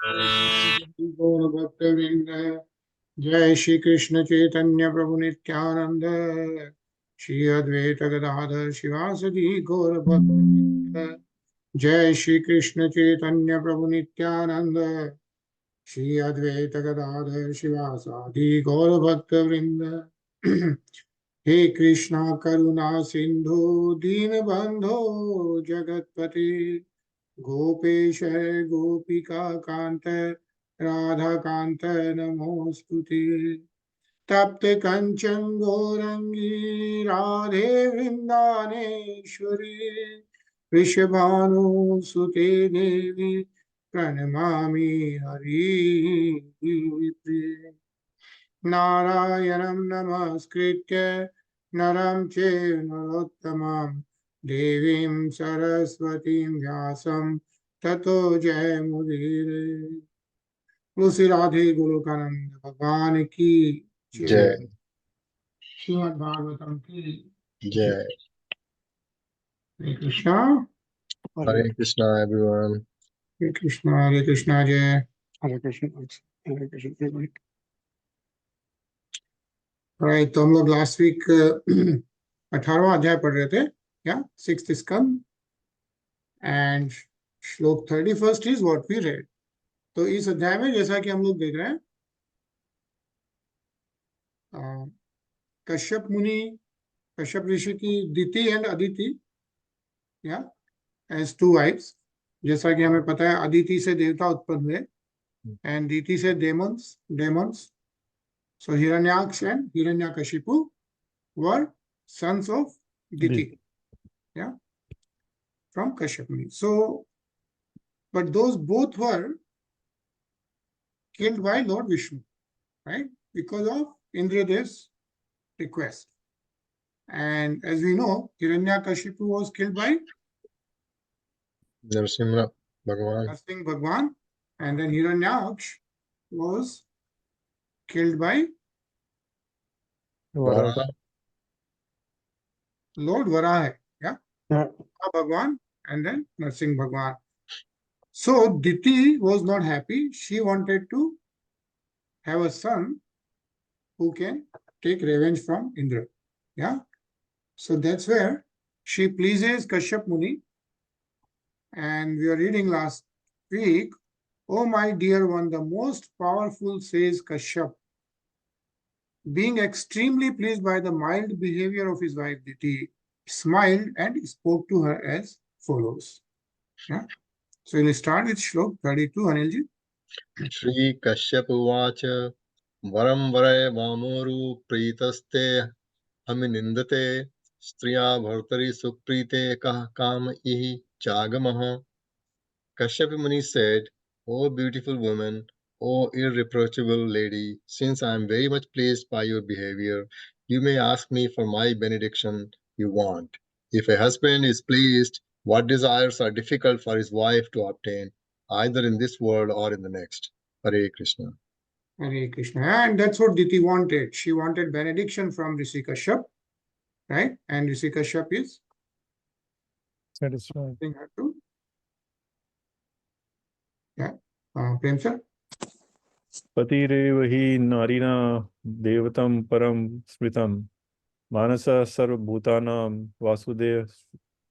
गौर भक्तवृंद, जय श्री कृष्ण चैतन्य प्रभु नित्यानंद, श्री अद्वैत गदाधर शिवासदि गौर भक्तवृंद, जय श्री कृष्ण चैतन्य प्रभु नित्यानंद, श्री अद्वैत गदाधर शिवासादि गौर भक्तवृंद। हे कृष्णा करुणा सिंधु दीनबंधो जगतपते, गोपेश गोपिका कांत राधा कांत नमोस्तुते। तप्त कंचन गौरंगी राधे वृंदानेश्वरी, वृषभानुसुते देवी प्रणमामि हरिप्रिये। नारायणं नमस्कृत्य नरं चैव नरोत्तमं, देवीं सरस्वतीं व्यासं ततो जयमुदीरये। तुलसी राधे गोलोकानंद भगवान की जय। जय श्रीमद् भागवतम की जय। हरे कृष्णा हरे कृष्णा एवरीवन। हरे कृष्णा जय। हरे कृष्ण हरे कृष्ण। राइट, तो हम लोग लास्ट वीक 18वां अध्याय पढ़ रहे थे क्या, 6th स्कंद, एंड श्लोक 31 इज व्हाट वी रेड। तो इस अध्याय में जैसा कि हम लोग देख रहे हैं, कश्यप मुनि, कश्यप ऋषि की दिति एंड अदिति, या एज टू वाइफ्स। जैसा कि हमें पता है, अदिति से देवता उत्पन्न हुए एंड दिति से डेमons. So Hiranyaksh and Hiranyakashipu were sons of Diti, yeah, from Kashyap Muni. So, but those both were killed by Lord Vishnu, right? Because of Indradev's request. And as we know, Hiranyakashipu was killed by Narasimha भगवान। Narsingh Bhagwan, and then Hiranyaksh was killed by Varaha. Lord Varaha, yeah, Yeah. Bhagwan, and then Narsingh Bhagwan. So Diti was not happy. She wanted to have a son who can take revenge from Indra. Yeah. So that's where she pleases Kashyap Muni. And we are reading last week, "Oh my dear one, the most powerful," says Kashyap, being extremely pleased by the mild behavior of his wife Diti, smiled and spoke to her as follows. Yeah. So we'll start with Shlok 32, Anilji. Shri Kashyap उवाच वरं वरय वामोरु प्रीतस्ते हमि निन्दते स्त्रिया भर्तरि सुप्रीते कः काम इहि चागमः। Kashyap Muni said, "O beautiful woman, O irreproachable lady, since I am very much pleased by your behavior, you may ask me for my benediction you want. If a husband is pleased, what desires are difficult for his wife to obtain, either in this world or in the next." Hare Krishna. Hare Krishna. And that's what Diti wanted. She wanted benediction from Rishi Kashyap, right? And Rishi Kashyap is Satisfied. asking her to, yeah, Prem sir. पतिरेव हि नारिणा देवतं परं स्मृतं मानसः सर्वभूतानां वासुदेव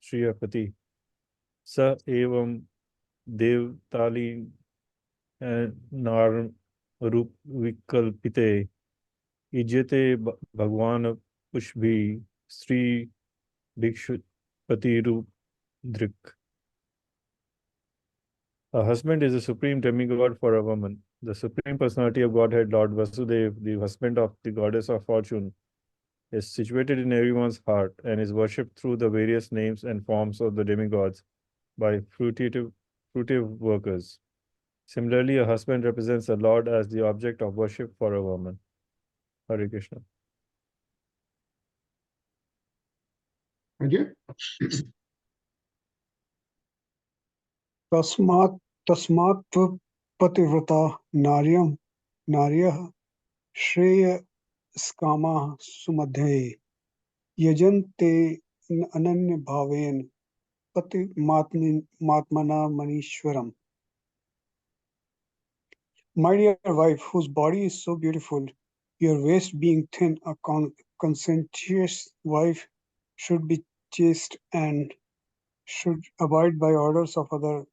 श्रियपति स एवं देवताली नार रूप विकल्पिते इज्यते भगवान पुष्पि स्त्री भिक्षुपति रूप दृक्. A husband is the supreme demigod for a woman. The supreme personality of Godhead, Lord Vasudeva, the husband of the goddess of fortune, is situated in everyone's heart and is worshipped through the various names and forms of the demigods by fruitive workers. Similarly, a husband represents the Lord as the object of worship for a woman. Hare Krishna. Ajay? तस्मात् पतिव्रता नार्यः श्रेयस्कामाः सुमध्ये यजन्ते अनन्यभावेन पतिमात्मना मनीश्वरम्. My dear wife, whose body is so beautiful, your waist being thin, a conscientious wife should be chaste and should abide by orders of her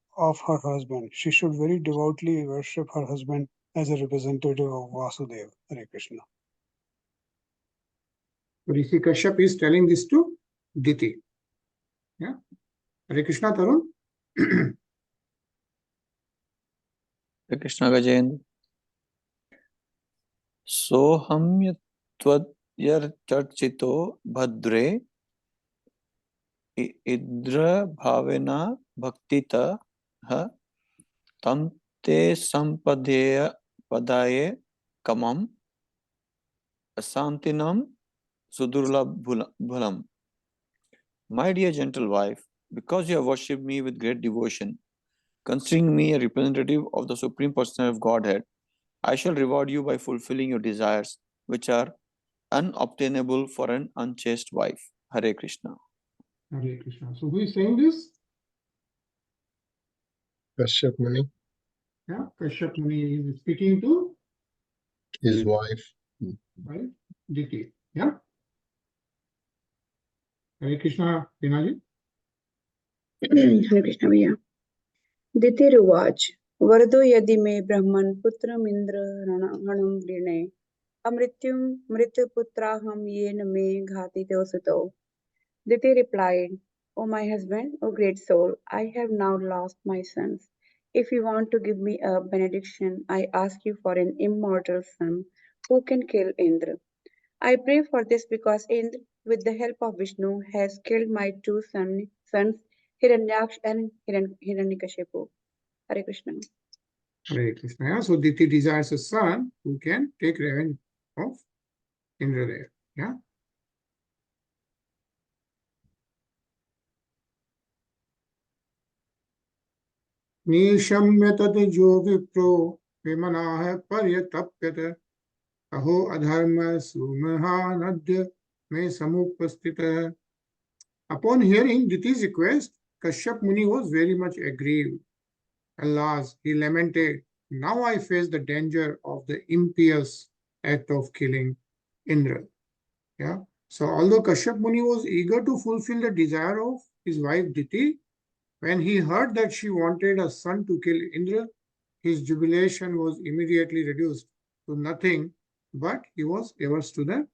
husband. She should very devoutly worship her husband as a representative of Vasudeva. Hare Krishna. Rishi Kashyap is telling this to Diti. Yeah. Hare Krishna, Tarun. Hare Krishna Gajendra. Sohamyatvadyarchito bhadre idra bhavena bhaktita tam te sampadaya padaye kamam asantinam sudurlabhulam. My dear gentle wife, because you have worshipped me with great devotion, considering me a representative of the Supreme Personality of Godhead, I shall reward you by fulfilling your desires, which are unobtainable for an unchaste wife. Hare Krishna. Hare Krishna. So who is saying this? Kashyap Muni, Yeah, Kashyap Muni is speaking to his wife. right Diti. Yeah. Hare Krishna, Pinaji. Hare Krishna भैया दितिरुवाच वरदो यदि मे ब्रह्मन् पुत्रमिन्द्र रणं वृणे अमृत्युं मृत्युपुत्राहं येन मे घातितो सुतो. Diti replied, O my husband, O great soul, I have now lost my sons. If you want to give me a benediction, I ask you for an immortal son who can kill Indra. I pray for this because Indra, with the help of Vishnu, has killed my two sons, Hiranyaksh and Hiranyakashipu. Hare Krishna. Hare Krishna. Yeah. So Diti desires a son who can take revenge of Indra there. Yeah. निशम्य तद जो विप्रो विमनाः पर्यतप्यत अहो अधर्म सुमहानद्य में समुपस्थितः. Upon hearing Diti's request, Kashyap Muni was very much aggrieved. Alas, he lamented, now I face the danger of the impious act of killing Indra. Yeah. So although Kashyap Muni was eager to fulfill the desire of his wife Diti, when he heard that she wanted a son to kill Indra, his jubilation was immediately reduced to nothing, but he was averse to the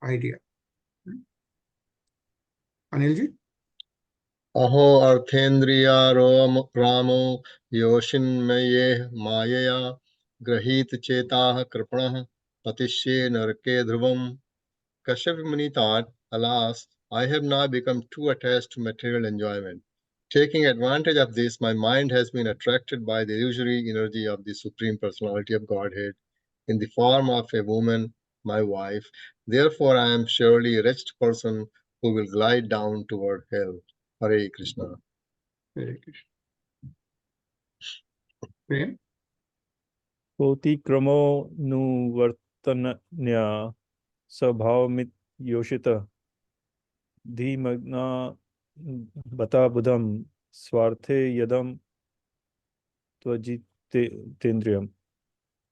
idea. Anilji? अहो अर्थेन्द्रिया रामो योषिन्मये मायया गृहीत चेताः कृपणः पतिष्ये नरके ध्रुवम्. Kashyap Muni thought, alas, I have now become too attached to material enjoyment. Taking advantage of this, my mind has been attracted by the illusory energy of the Supreme Personality of Godhead in the form of a woman, my wife. Therefore, I am surely a wretched person who will glide down toward hell. Hare Krishna. Hare Krishna. Prem? Koti kramo nu vartanya sabhavmit yoshita dhimagna bata budham swarte yadam tvajitendriyam.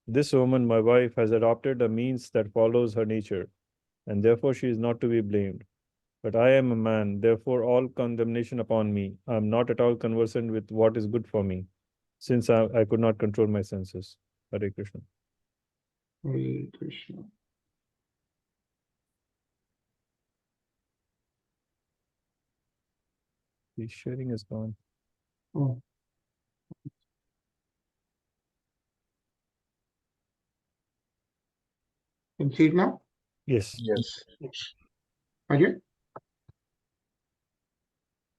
This woman, my wife, has adopted a means that follows her nature, and therefore she is not to be blamed. But I am a man, therefore all condemnation upon me. I am not at all conversant with what is good for me, since I could not control my senses. Hare Krishna. Hare Krishna. The sharing is gone. Oh. Can you see it now? Yes. Yes. Ajay?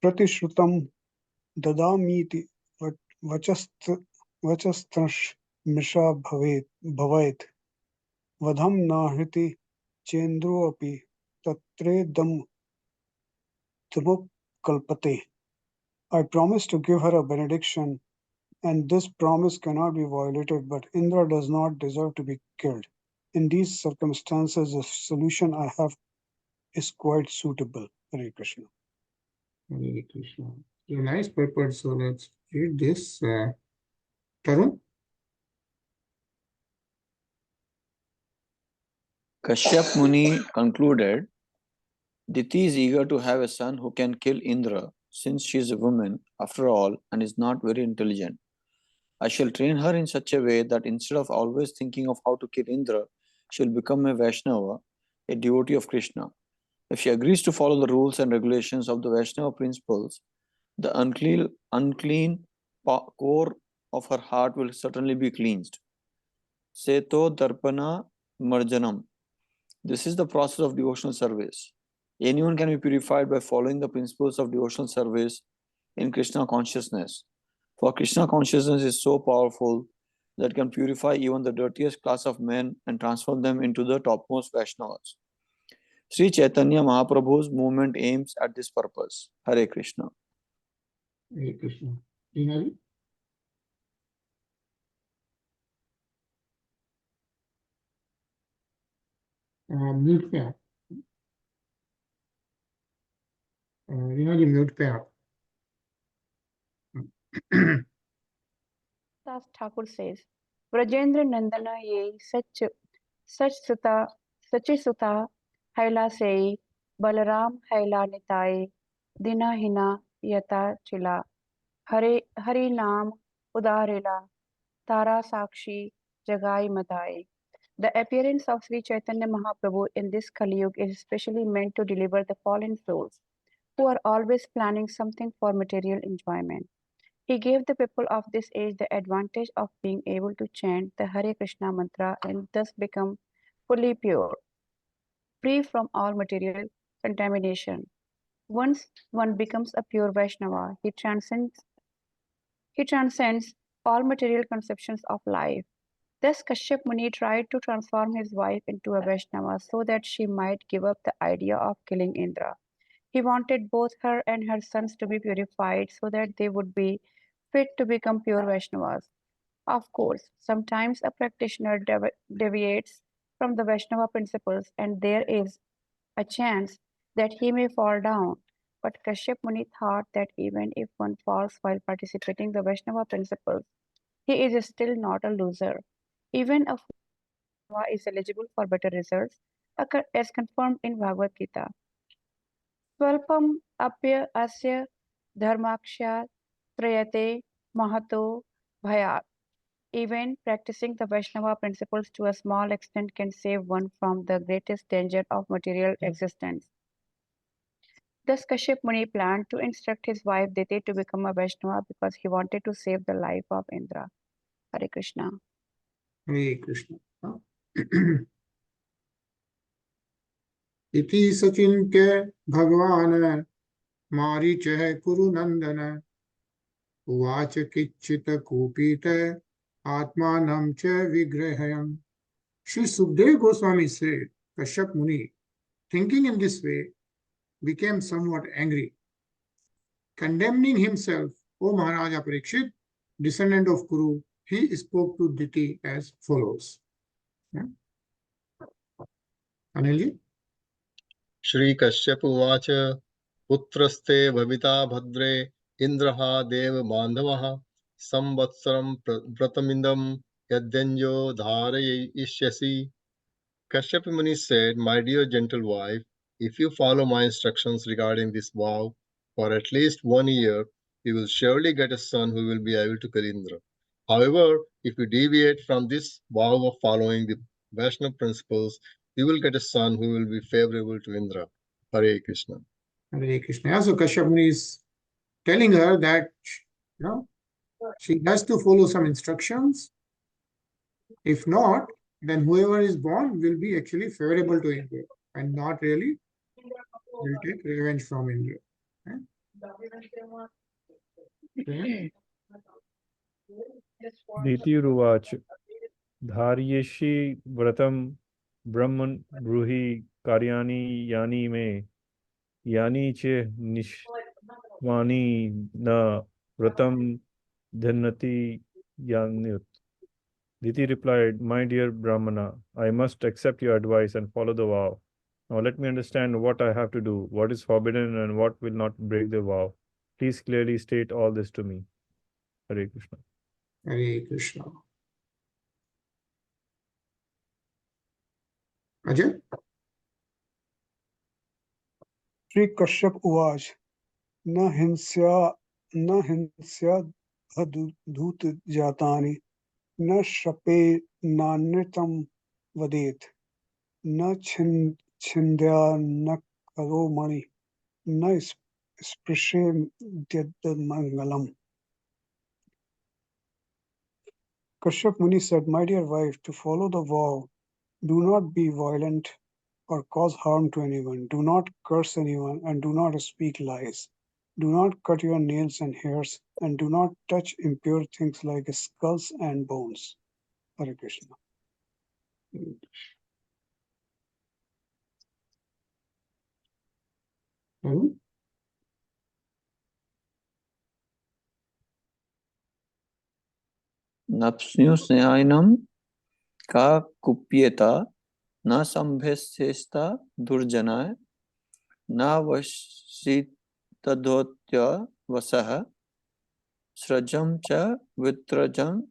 Pratishrutam dadamiti vachastransh misha bhavet vadham na hriti chendro api tatredam kalpate. I promise to give her a benediction, and this promise cannot be violated, but Indra does not deserve to be killed. In these circumstances, the solution I have is quite suitable. Hare Krishna. Hare Krishna. So nice purport. So let's read this. Tarun? Kashyap Muni concluded, Diti is eager to have a son who can kill Indra, since she is a woman, after all, and is not very intelligent. I shall train her in such a way that instead of always thinking of how to kill Indra, she will become a Vaishnava, a devotee of Krishna. If she agrees to follow the rules and regulations of the Vaishnava principles, the unclean core of her heart will certainly be cleansed. Seto Darpana Marjanam. This is the process of devotional service. Anyone can be purified by following the principles of devotional service in Krishna consciousness. For Krishna consciousness is so powerful that it can purify even the dirtiest class of men and transform them into the topmost Vaishnavas. Sri Chaitanya Mahaprabhu's movement aims at this purpose. Hare Krishna. Hare Krishna. Dinari? Mute पे आप रीना जी mute पे आप Das Thakur says, Brajendra Nandana ye sach suta haila sei, Balaram haila nitai, dina hina yata chila, Hari naam udarila, Tara sakshi jagai matai. The appearance of Sri Chaitanya Mahaprabhu in this Kali Yuga is especially meant to deliver the fallen souls who are always planning something for material enjoyment. He gave the people of this age the advantage of being able to chant the Hare Krishna mantra and thus become fully pure, free from all material contamination. Once one becomes a pure Vaishnava, he transcends all material conceptions of life. Thus, Kashyap Muni tried to transform his wife into a Vaishnava so that she might give up the idea of killing Indra. He wanted both her and her sons to be purified so that they would be fit to become pure Vaishnavas. Of course, sometimes a practitioner deviates from the Vaishnava principles and there is a chance that he may fall down. But Kashyap Muni thought that even if one falls while participating in the Vaishnava principles, he is still not a loser. Even a Vaishnava is eligible for better results, as confirmed in Bhagavad Gita. Swalpam apya asya dharmaksha trayate mahato bhayat. Even practicing the Vaishnava principles to a small extent can save one from the greatest danger of material existence. Thus, Kashyap Muni planned to instruct his wife Diti to become a Vaishnava because he wanted to save the life of Indra. Hare Krishna. Hare Krishna. इति सचिन्त्य भगवान् मारीचः कुरुनन्दन उवाच किच्चित् कुपित आत्मानं च विग्रहयम्. Shri Sukdev Goswami said, Kashyap Muni, thinking in this way, became somewhat angry. Condemning himself, O Maharaja Parikshit, descendant of Kuru, he spoke to Diti as follows. Anilji? Shri Kashyap Uvacha Putraste Bhavita Bhadre Indraha Dev Bandhavaha Samvatsaram Pratamindam Yadyanjo Dharayishyasi. Kashyap Muni said, My dear gentle wife, if you follow my instructions regarding this vow for at least 1 year, you will surely get a son who will be able to kill Indra. However, if you deviate from this vow of following the Vaishnava principles, you will get a son who will be favorable to Indra. Hare Krishna. Hare Krishna. So Kashyap Muni is telling her that she has to follow some instructions. If not, then whoever is born will be actually favorable to Indra and not really will take revenge from Indra. Okay. Diti Ruvach Dharyeshi Vratam Brahman Bruhi Karyani Yani Me Yani Che Nishwani Na Vratam Dhanati Yanyut. Diti replied, My dear Brahmana, I must accept your advice and follow the vow. Now let me understand what I have to do, what is forbidden and what will not break the vow. Please clearly state all this to me. Hare Krishna. Hare Krishna. Ajay? Sri Kashyap Uvaj, Na hinsya dhut jatani, Na shape nanritam vadet, Na chindya na karo mani, Na sprishe mangalam. Kashyap Muni said, My dear wife, to follow the vow, do not be violent or cause harm to anyone. Do not curse anyone and do not speak lies. Do not cut your nails and hairs and do not touch impure things like skulls and bones. Hare Krishna. Napsyu snehainam ka kupyeta na sambhesthesta durjanay na vashitadhotya vasaha srajam cha vitrajam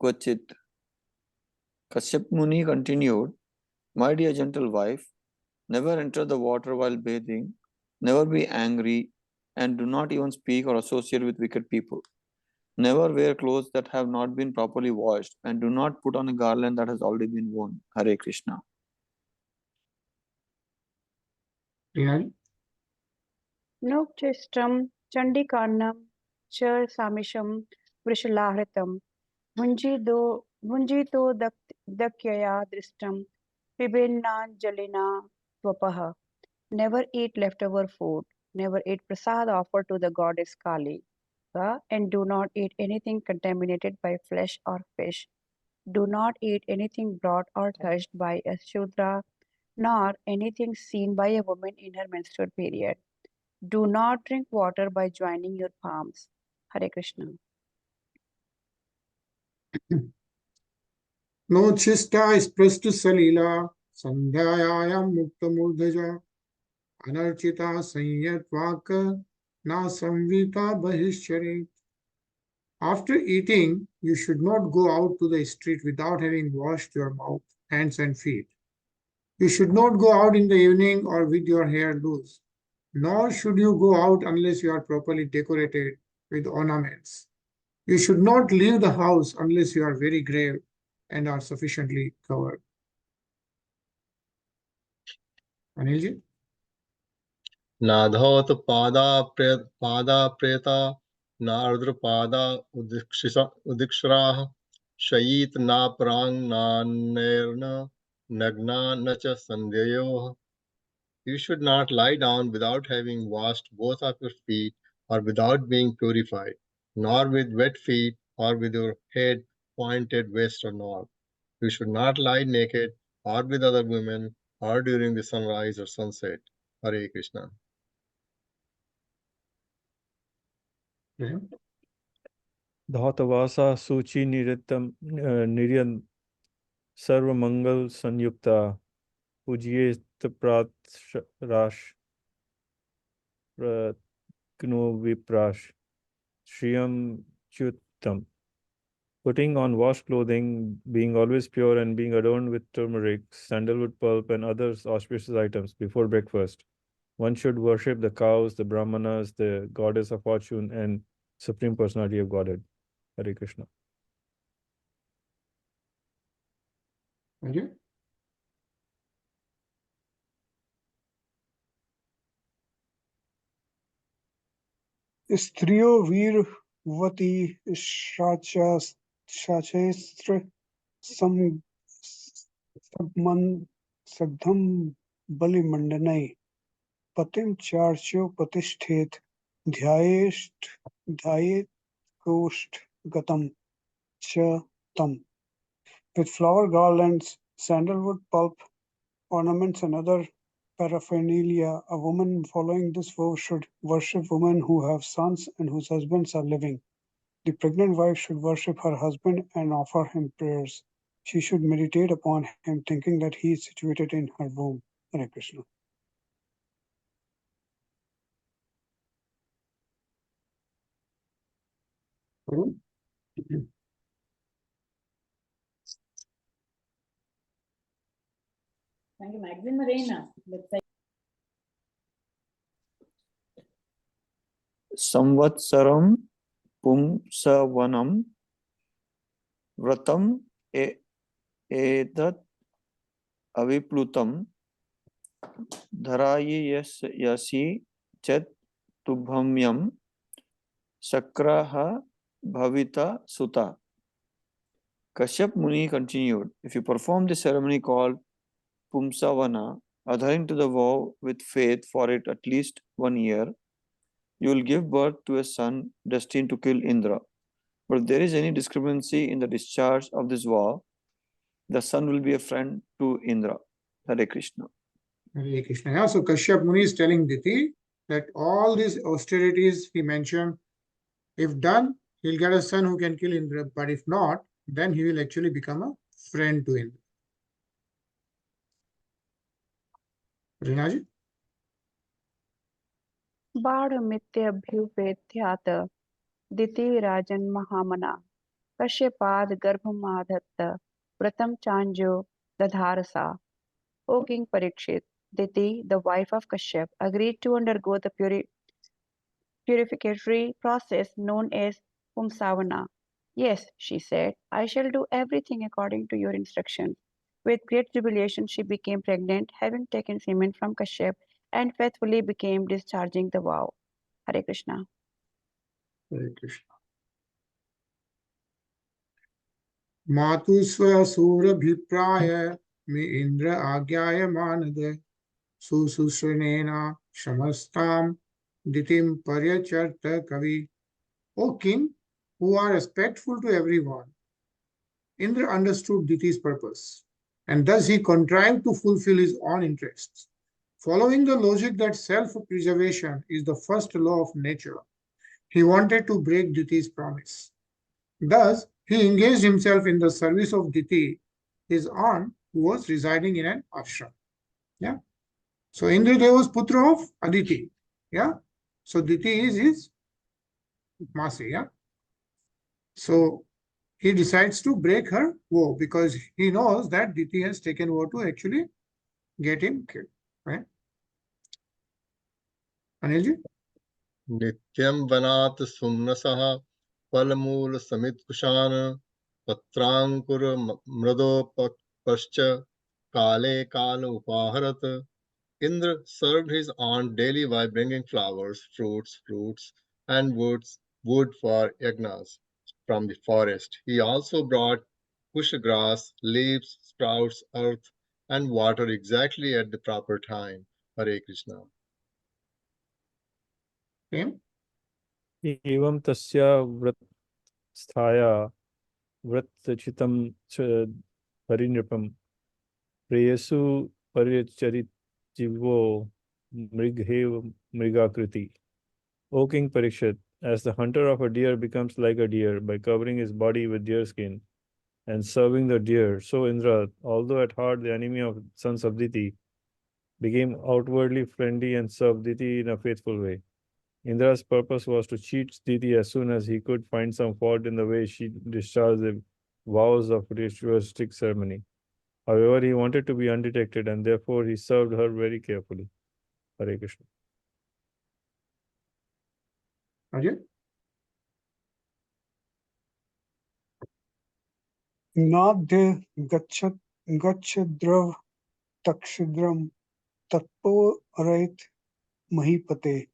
kvachit. Kashyap Muni continued, My dear gentle wife, never enter the water while bathing, never be angry, and do not even speak or associate with wicked people. Never wear clothes that have not been properly washed, and do not put on a garland that has already been worn. Hare Krishna. Rinaji? Nokchistram Chandikarnam Char Samisham Vrishalahritam Vunjito Dakyaya Dristam Pibinna Jalina Twapaha. Never eat leftover food. Never eat prasad offered to the goddess Kali. And do not eat anything contaminated by flesh or fish. Do not eat anything brought or touched by a Shudra, nor anything seen by a woman in her menstrual period. Do not drink water by joining your palms. Hare Krishna. No chista isprastu salila sandhyayam mukta murdhaja anarchita sanyatvaka na samvita bahishchare. After eating, you should not go out to the street without having washed your mouth, hands, and feet. You should not go out in the evening or with your hair loose, nor should you go out unless you are properly decorated with ornaments. You should not leave the house unless you are very grave and are sufficiently covered. Anilji? नाधौत पादा प्रेता नार्द्र पादा उदिक्षराः शयीत नापरांगनानैर्न नग्ना न च सन्ध्ययोः. You should not lie down without having washed both of your feet or without being purified, nor with wet feet or with your head pointed west or north. You should not lie naked or with other women or during the sunrise or sunset. Hare Krishna. Yeah. Dhautavasa Suchi Niritam Niryan Sarva Mangal Sanyukta Pujye Prat Rash Gno Viprash Shriyam Chutam. Putting on washed clothing, being always pure, and being adorned with turmeric, sandalwood pulp, and other auspicious items before breakfast. One should worship the cows, the brahmanas, the goddess of fortune, and Supreme Personality of Godhead. Hare Krishna. Okay. स्त्रियो वीरवती शाचेस्त्र सग्धम बलिमंडनय पतिम चार्च्यो प्रतिष्ठेत ध्यायेत कोष्ठ गतम च tam. With flower garlands, sandalwood pulp, ornaments, and other paraphernalia, a woman following this vow should worship women who have sons and whose husbands are living. The pregnant wife should worship her husband and offer him prayers. She should meditate upon him, thinking that he is situated in her womb. Hare Krishna. Samvatsaram Pumsavanam Vratam Edat Aviplutam Dharayi Yasi Chet Tubhamyam Sakraha Bhavita Sutta. Kashyap Muni continued, if you perform the ceremony called Pumsavana, adhering to the vow with faith for it at least 1 year, you will give birth to a son destined to kill Indra. But if there is any discrepancy in the discharge of this vow, the son will be a friend to Indra. Hare Krishna. Hare Krishna. Yeah, so Kashyap Muni is telling Diti that all these austerities he mentioned, if done, he'll get a son who can kill Indra, but if not, then he will actually become a friend to Indra. Rinaji? बाढ़मित्यभ्युपेत्यात् दितिराजन् महामना कश्यपाद गर्भमाधत्त व्रतं चांजो दधारसा. O King Parikshit, Diti, the wife of Kashyap, agreed to undergo the purificatory process known as Pumsavana. Yes, she said, I shall do everything according to your instructions. With great tribulation, she became pregnant, having taken semen from Kashyap, and faithfully became discharging the vow. Hare Krishna. Hare Krishna. Matu Surabhipraya me Indra Agyaya Manade Sususranena Shamastam Ditim Paryacharta Kavi. O King, who are respectful to everyone, Indra understood Diti's purpose, and thus he contrived to fulfill his own interests. Following the logic that self-preservation is the first law of nature, he wanted to break Diti's promise. Thus, he engaged himself in the service of Diti, his aunt, who was residing in an ashram. Yeah. So Indra was putra of Aditi. Yeah. So Diti is his Masi. Yeah. So he decides to break her vow because he knows that Diti has taken vow to actually get him killed. Right? Anilji? Nityam vanat sumnasaha palamul samitkushan patrankur mradopascha kale kala upaharat. Indra served his aunt daily by bringing flowers, fruits, and wood for yagnas from the forest. He also brought kusha grass, leaves, sprouts, earth, and water exactly at the proper time. Hare Krishna. Same. एवं तस्या व्रतस्थाया व्रतचितं च परिनृपं प्रेयसु परिचरितिवो मृगेव मृगाकृति. O King Parikshit, as the hunter of a deer becomes like a deer by covering his body with deer skin and serving the deer, so Indra, although at heart the enemy of sons of Diti, became outwardly friendly and served Diti in a faithful way. Indra's purpose was to cheat Diti as soon as he could find some fault in the way she discharged the vows of ritualistic ceremony. However, he wanted to be undetected and therefore he served her very carefully. Hare Krishna. Ajay? Nadhe gachdrav takshidram tatpo arait mahipate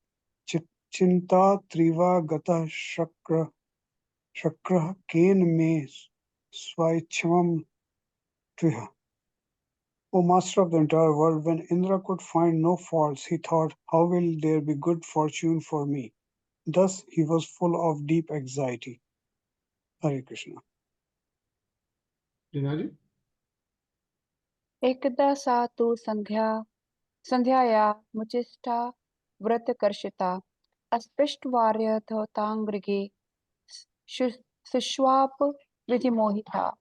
chinta triva gata shakra ken me swaichvam triha. O master of the entire world, when Indra could find no faults, he thought, how will there be good fortune for me? Thus he was full of deep anxiety. Hare Krishna. Rinaji? एकदा सा तु संध्याया मुचिष्टा व्रतकर्षिता अस्पृष्टवार्यथोताङ्गृगे सुष्वाप विधिमोहिता.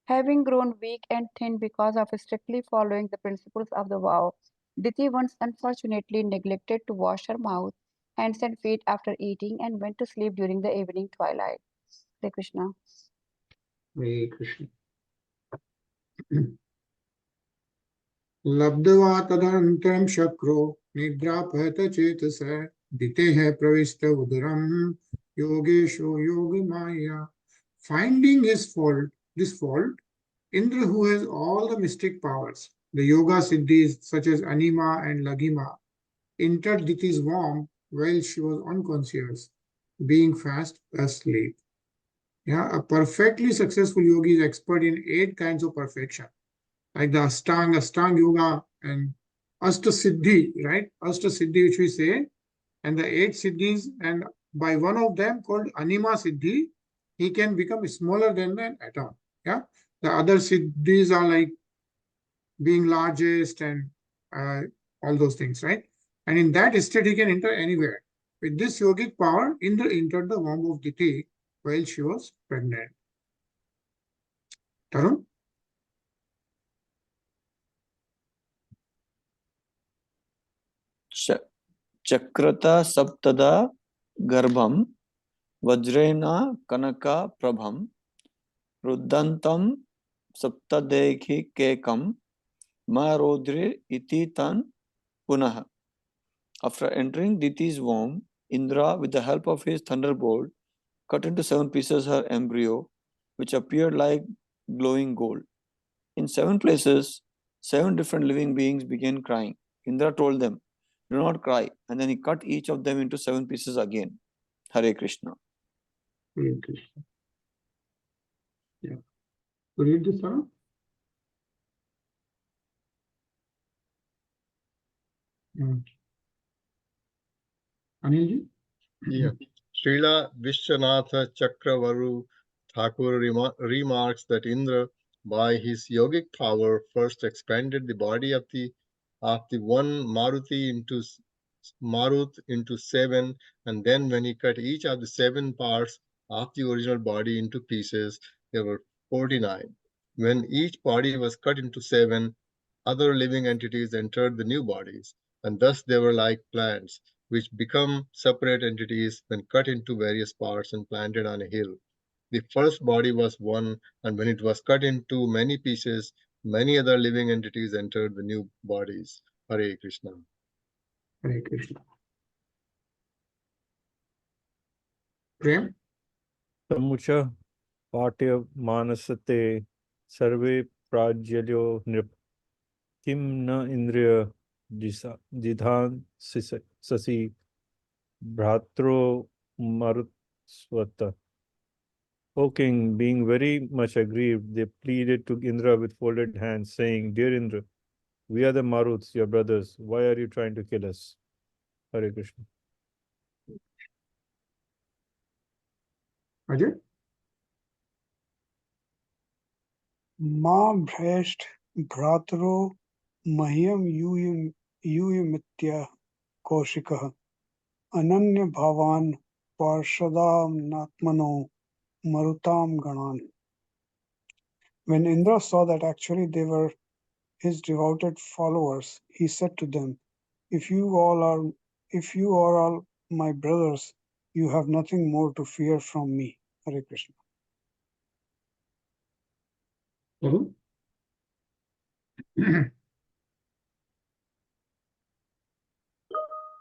Having grown weak and thin because of strictly following the principles of the vow, Diti once unfortunately neglected to wash her mouth, hands and feet after eating and went to sleep during the evening twilight. Hare Krishna. Hare Krishna. Labdva tadhantaram shakro nidrapahata chetasa diteha pravista udaram yogesho yoga maya. Finding his fault, this fault, Indra, who has all the mystic powers, the yoga siddhis such as anima and lagima, entered Diti's womb while she was unconscious, being fast asleep. Yeah, a perfectly successful yogi is expert in 8 kinds of perfection, like the Astang Yoga, and Asta Siddhi, right? Asta Siddhi, which we say, and the 8 Siddhis, and by one of them called Anima Siddhi, he can become smaller than an atom. Yeah, the other Siddhis are like being largest and all those things, right? And in that state, he can enter anywhere. With this yogic power, Indra entered the womb of Diti while she was pregnant. Tarun? Chakrata saptada garbham vajrena kanaka prabham ruddantam saptadekhi kekam marodri iti tan punah. After entering Diti's womb, Indra, with the help of his thunderbolt, cut into 7 pieces her embryo, which appeared like glowing gold. In 7 places, 7 different living beings began crying. Indra told them, "Do not cry," and then he cut each of them into 7 pieces again. Hare Krishna. Hare Krishna. Yeah. So read this, Tarun. Anilji? Yeah. Srila Vishwanatha Chakravaru Thakur remarks that Indra, by his yogic power, first expanded the body of the one Marut into 7, and then when he cut each of the 7 parts of the original body into pieces, there were 49. When each body was cut into 7, other living entities entered the new bodies, and thus they were like plants, which become separate entities when cut into various parts and planted on a hill. The first body was one, and when it was cut into many pieces, many other living entities entered the new bodies. Hare Krishna. Hare Krishna. Prem? Samucha Patya Manasate Sarve Prajyalyo Nrip Kim Na Indriya Jidhan Sasi Bhratro Marutswata. O king, being very much aggrieved, they pleaded to Indra with folded hands, saying, "Dear Indra, we are the Maruts, your brothers. Why are you trying to kill us?" Hare Krishna. Ajay? Ma bhrasht bhratro mahyam yuyamitya koshikah ananya bhavan parshadam natmano marutam ganan. When Indra saw that actually they were his devoted followers, he said to them, if you are all my brothers, you have nothing more to fear from me. Hare Krishna. Tarun?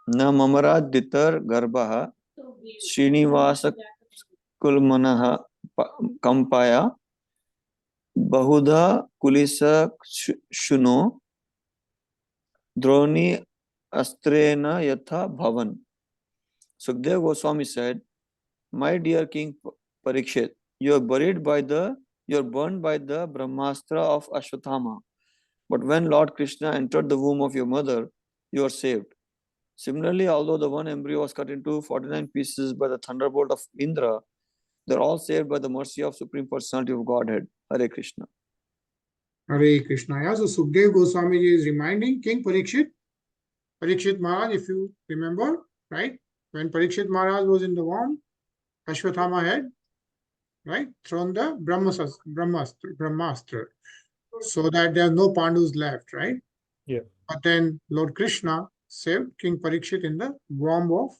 Na mamara ditar garbha Srinivasa kulmanaha kampaya bahudha kulisa shuno droni astrena yatha bhavan. Sukdev Goswami said, "My dear King Parikshit, you are burned by the Brahmastra of Ashwathama. But when Lord Krishna entered the womb of your mother, you are saved. Similarly, although the one embryo was cut into 49 pieces by the thunderbolt of Indra, they are all saved by the mercy of Supreme Personality of Godhead. Hare Krishna." Hare Krishna. Yeah, so Sukdev Goswami is reminding King Parikshit Maharaj, if you remember, right? When Parikshit Maharaj was in the womb, Ashwathama had, right, thrown the Brahmastra, so that there are no Pandus left, right? Yeah. But then Lord Krishna saved King Parikshit in the womb of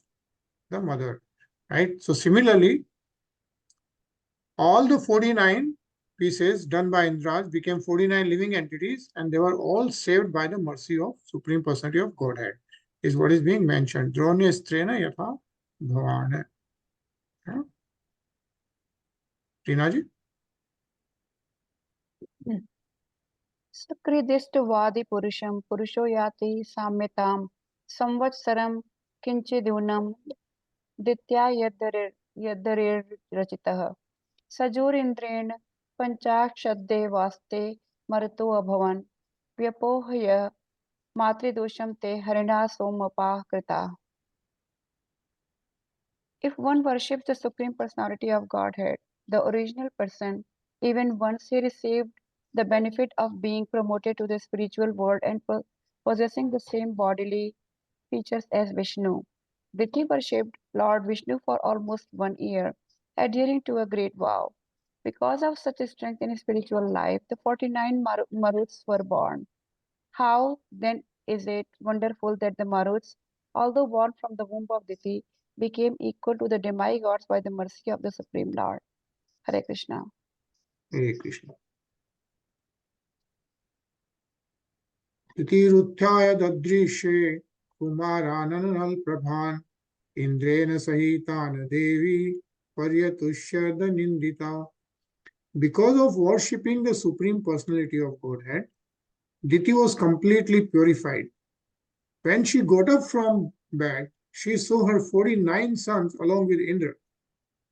the mother, right? So similarly, all the 49 pieces done by Indra became 49 living entities, and they were all saved by the mercy of Supreme Personality of Godhead, is what is being mentioned. Dronya strena yatha bhavana. Tina ji? सकृदिष्टवादि पुरुषं पुरुषो याति साम्यतां संवत्सरं किंचिदूनं दित्या यद्दरेर्रचितः सजोरिन्द्रेण पञ्चाक्षद्दे वास्ते मरुतो अभवन् व्यपोह्य मातृदोषं ते हरिणा सोमपाः कृताः. If one worships the Supreme Personality of Godhead, the original person, even once he received the benefit of being promoted to the spiritual world and possessing the same bodily features as Vishnu, Diti worshipped Lord Vishnu for almost 1 year, adhering to a great vow. Because of such strength in his spiritual life, the 49 Maruts were born. How then is it wonderful that the Maruts, although born from the womb of Diti, became equal to the demigods by the mercy of the Supreme Lord. Hare Krishna. Hare Krishna. Titiruthyaya dadrishe kumarananal prabhan indrena sahitana devi paryatushya nindita. Because of worshipping the Supreme Personality of Godhead, Diti was completely purified. When she got up from bed, she saw her 49 sons along with Indra.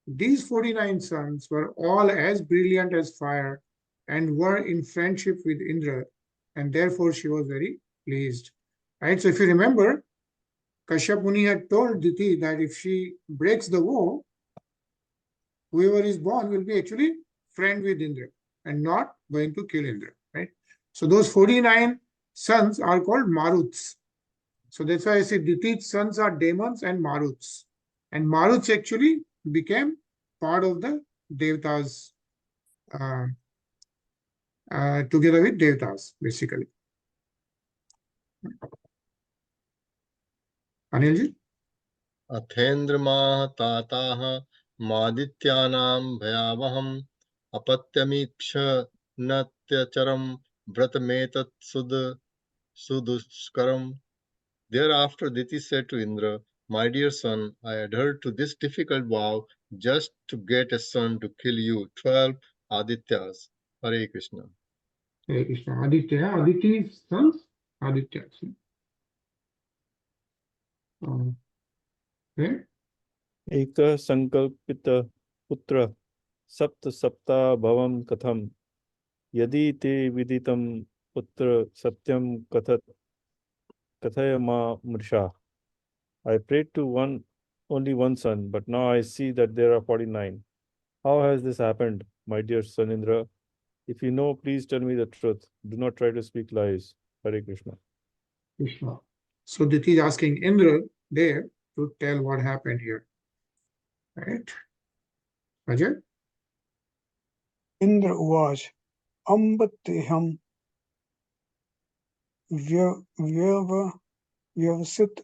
These 49 sons were all as brilliant as fire and were in friendship with Indra, and therefore she was very pleased. Right? So if you remember, Kashyap Muni had told Diti that if she breaks the vow, whoever is born will be actually friend with Indra and not going to kill Indra. Right? So those 49 sons are called Maruts. So that's why I say Diti's sons are demons and Maruts. And Maruts actually became part of the Devatas together with Devatas, basically. Anilji? अथेन्द्रमाः ताताः मादित्यानां भयावहम् अपत्यमीक्ष नत्यचरं व्रतमेतत् सुदुष्करम्. Thereafter Diti said to Indra, "My dear son, I adhered to this difficult vow just to get a son to kill you 12 Adityas." Hare Krishna. Hare Krishna. Aditya. Aditi's sons? Aditya. Okay. एक संकल्पित पुत्र सप्त सप्ता भवम कथम यदि ते विदितं पुत्र सत्यम कथय मा मृषा. I prayed to only one son, but now I see that there are 49. How has this happened, my dear son Indra? If you know, please tell me the truth. Do not try to speak lies. Hare Krishna. Krishna. So Diti is asking Indra there to tell what happened here. Right? Ajay? Indra uvaj ambateham vyavasit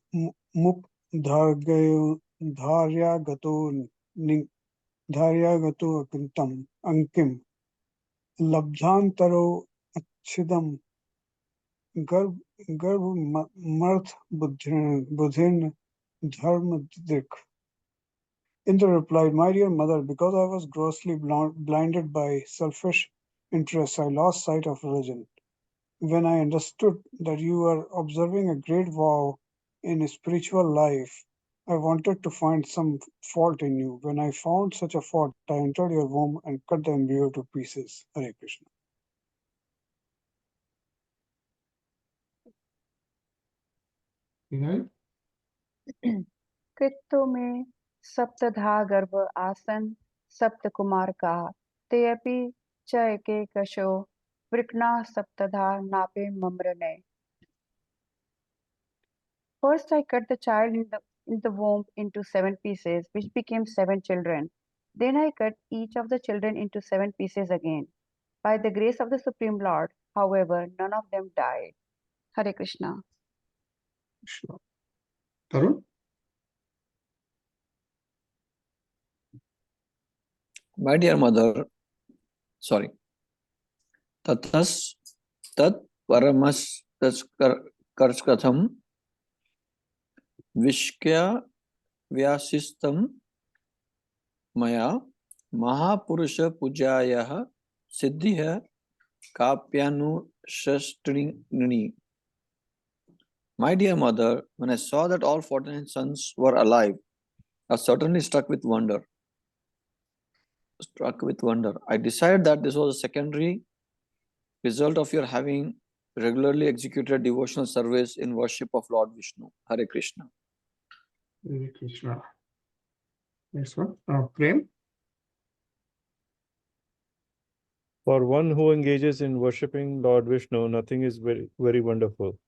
muk dharyagato ankim labdhantaro achidam गर्भ मर्थ बुद्धिन धर्मदिक. Indra replied, "My dear mother, because I was grossly blinded by selfish interests, I lost sight of religion. When I understood that you were observing a great vow in spiritual life, I wanted to find some fault in you. When I found such a fault, I entered your womb and cut the embryo to pieces." Hare Krishna. कृतो में सप्तधा गर्भ आसन सप्त कुमार का ते अपि च एके कशो वृकना सप्तधा नापे मम्रने. First I cut the child in the womb into 7 pieces, which became 7 children. Then I cut each of the children into 7 pieces again. By the grace of the Supreme Lord, however, none of them died. Hare Krishna. Krishna. Tarun? My dear mother, sorry. tathas tat paramas karskatham vishkya vyasistam maya mahapurusha pujayah siddhiya kapyanushtrini. My dear mother, when I saw that all 49 sons were alive, I was certainly struck with wonder. I decided that this was a secondary result of your having regularly executed devotional service in worship of Lord Vishnu. Hare Krishna. Hare Krishna. Next one. Prem. For one who engages in worshipping Lord Vishnu, nothing is very, very wonderful.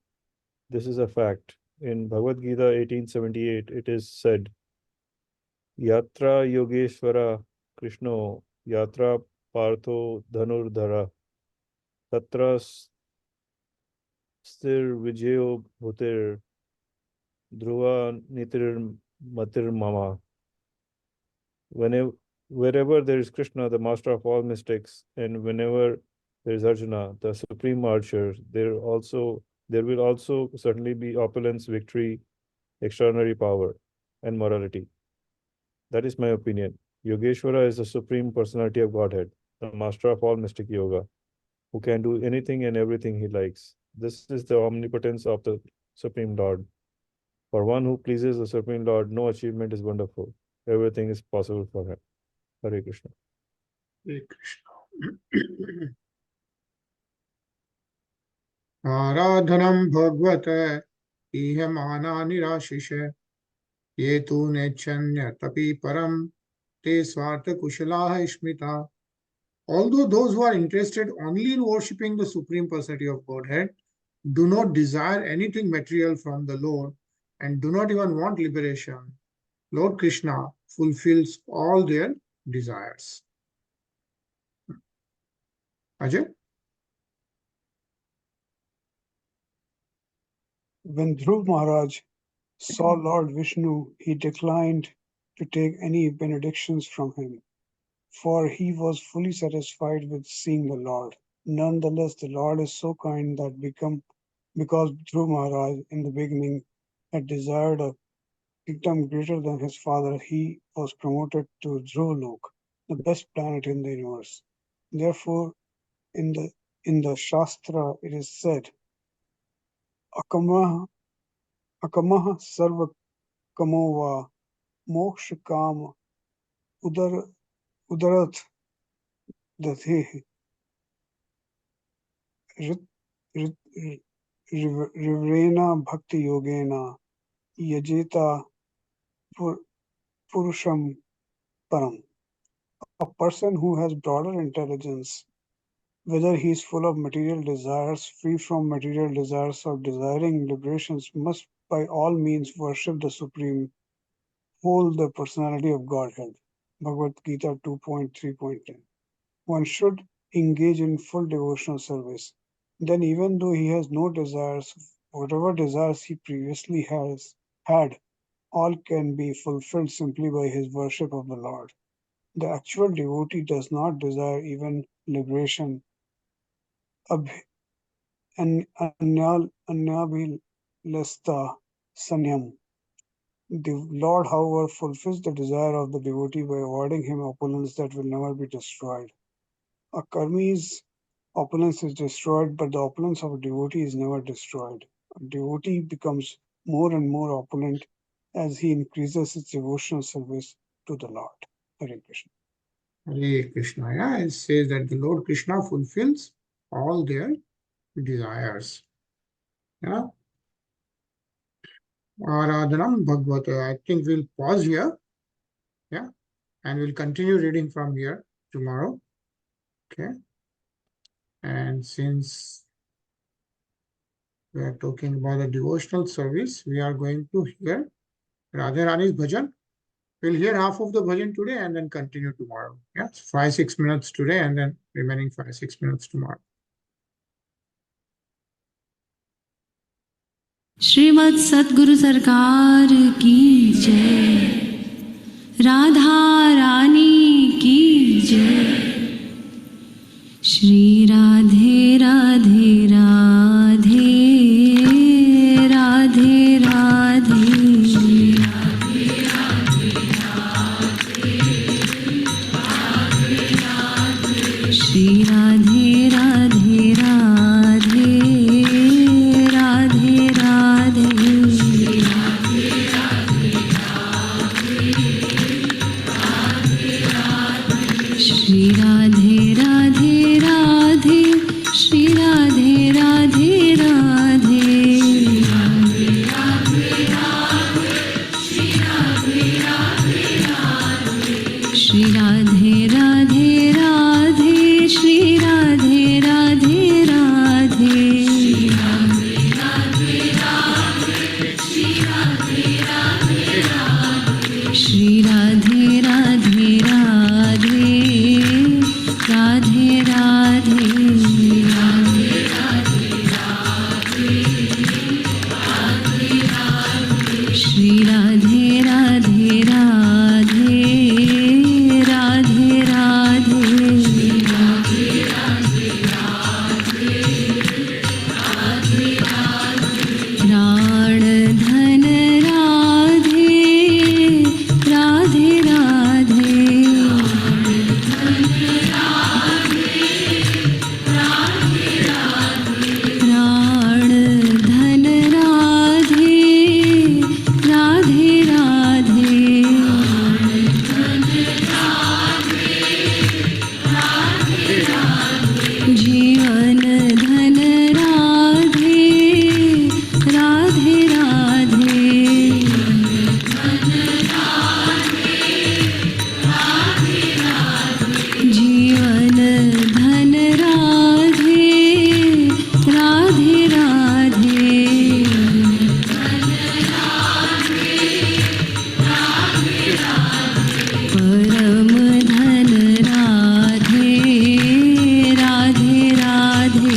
This is a fact. In Bhagavad Gita 1878, it is said, Yatra Yogeshwara Krishno Yatra Partho Dhanurdhara Tatra Sthir Vijayo Bhutir Dhruva Nitir Matir Mama. Wherever there is Krishna, the master of all mystics, and whenever there is Arjuna, the supreme archer, there will also certainly be opulence, victory, extraordinary power, and morality. That is my opinion. Yogeshwara is the supreme personality of Godhead, the master of all mystic yoga, who can do anything and everything he likes. This is the omnipotence of the Supreme Lord. For one who pleases the Supreme Lord, no achievement is wonderful. Everything is possible for him. Hare Krishna. Hare Krishna. Aradhanam bhagavate iha mana nirashishe ye tu nechanya tapi param te swartha kushalaha ishmita. Although those who are interested only in worshipping the Supreme Personality of Godhead do not desire anything material from the Lord and do not even want liberation, Lord Krishna fulfills all their desires. Ajay? When Dhruv Maharaj saw Lord Vishnu, he declined to take any benedictions from him, for he was fully satisfied with seeing the Lord. Nonetheless, the Lord is so kind that because Dhruv Maharaj in the beginning had desired a kingdom greater than his father, he was promoted to Dhruvalok, the best planet in the universe. Therefore, in the Shastra, it is said, Akamaha sarva kamova moksha kama udarat dati rivrena bhakti yogena yajeta purusham param. A person who has broader intelligence, whether he is full of material desires, free from material desires, or desiring liberations, must by all means worship the Supreme, hold the personality of Godhead. Bhagavad Gita 2.3.10. One should engage in full devotional service. Then even though he has no desires, whatever desires he previously had, all can be fulfilled simply by his worship of the Lord. The actual devotee does not desire even liberation. Anyabhilasta sanyam. The Lord, however, fulfills the desire of the devotee by awarding him opulence that will never be destroyed. A karmi's opulence is destroyed, but the opulence of a devotee is never destroyed. A devotee becomes more and more opulent as he increases his devotional service to the Lord. Hare Krishna. Hare Krishna. Yeah, it says that the Lord Krishna fulfills all their desires. Yeah. Aradhanam Bhagavata. I think we'll pause here. Yeah. And we'll continue reading from here tomorrow. Okay. And since we are talking about the devotional service, we are going to hear Radharani's bhajan. We'll hear half of the bhajan today and then continue tomorrow. Yeah. 5-6 minutes today and then remaining 5-6 minutes tomorrow. Shrimad सद्गुरु सरकार की जय, राधा रानी की जय, श्री राधे श्री राधे राधे राधे श्री राधे राधे राधे श्री राधे राधे राधे श्री राधे राधे राधे श्री राधे राधे राधे राधे राधे श्री राधे राधे राधे राधे राधे प्राण धन राधे राधे राधे प्राण धन राधे राधे राधे जीवन धन राधे राधे राधे जीवन धन राधे राधे राधे परम धन राधे राधे राधे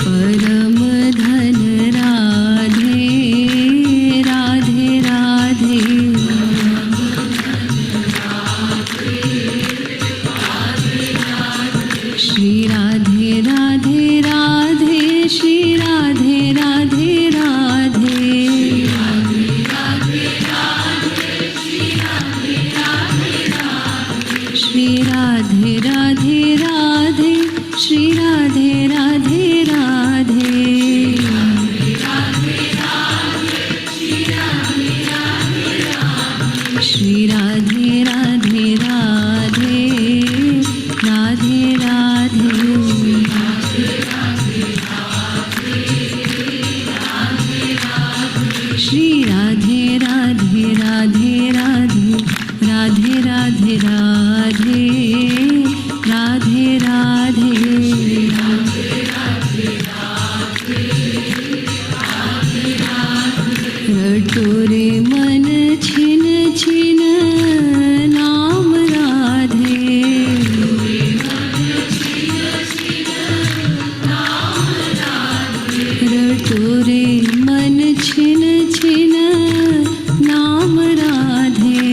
परम धन राधे राधे राधे श्री राधे राधे राधे श्री राधे राधे राधे श्री राधे राधे राधे श्री राधे राधे राधे श्री राधे राधे राधे राधे राधे श्री राधे राधे राधे राधे राधे राधे राधे राधे राधे रटोरे मन छिन छिन नाम राधे रटोरे मन छिन छिन नाम राधे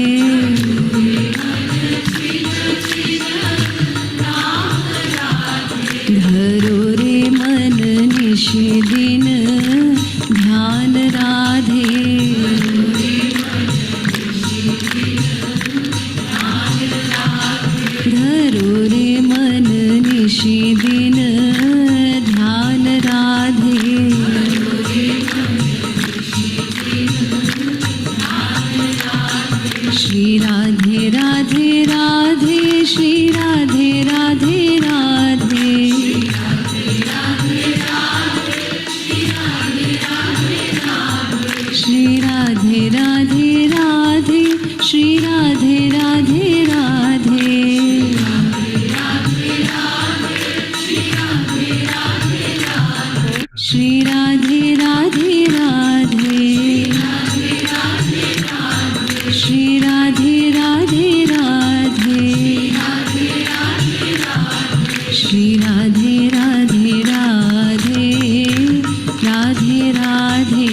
धरो रे मन निश दिन ध्यान राधे धरो रे मन निश दिन ध्यान राधे श्री राधे राधे राधे श्री राधे राधे राधे श्री राधे राधे राधे श्री राधे राधे राधे श्री राधे राधे राधे श्री राधे राधे राधे श्री राधे राधे राधे राधे राधे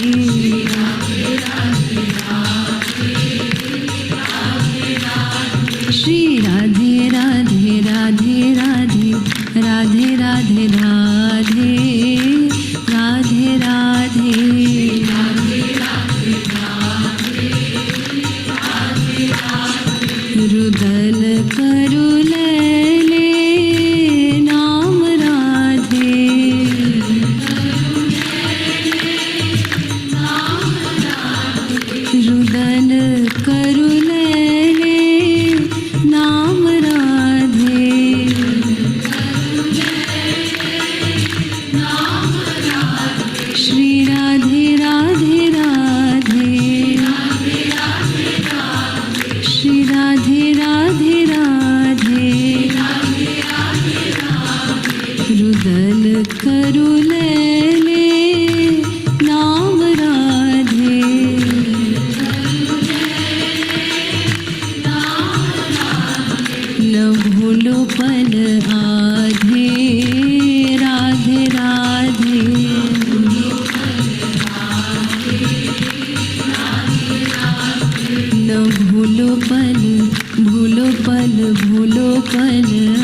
भूलो पल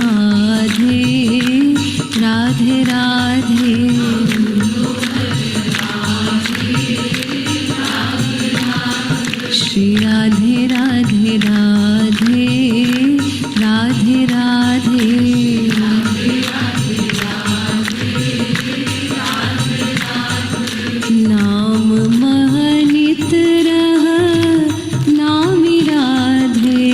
आधे राधे राधे श्री राधे राधे राधे राधे राधे नाम महनित रह नामी राधे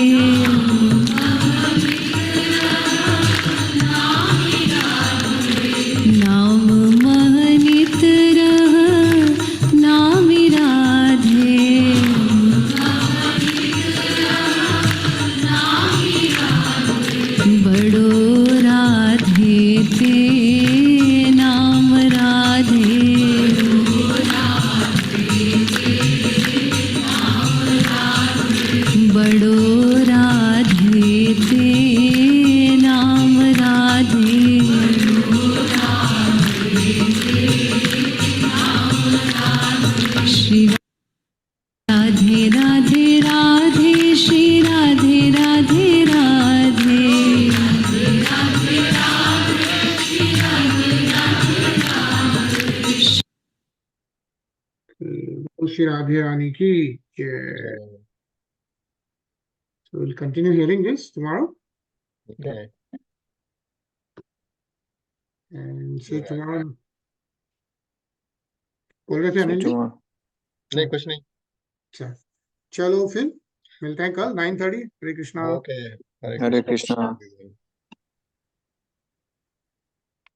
नाम महनित रह नामी राधे बड़ो राधे ते नाम राधे बड़ो राधे ते नाम राधे श्री राधे राधे राधे श्री राधे राधे राधे श्री राधे रानी की जय. So we'll continue hearing this tomorrow Okay. and see tomorrow. बोल रहे थे See अनिल जी? tomorrow. नहीं कुछ नहीं. अच्छा चलो फिर मिलते हैं कल 9:30. हरे कृष्णा. Okay. Hare Krishna.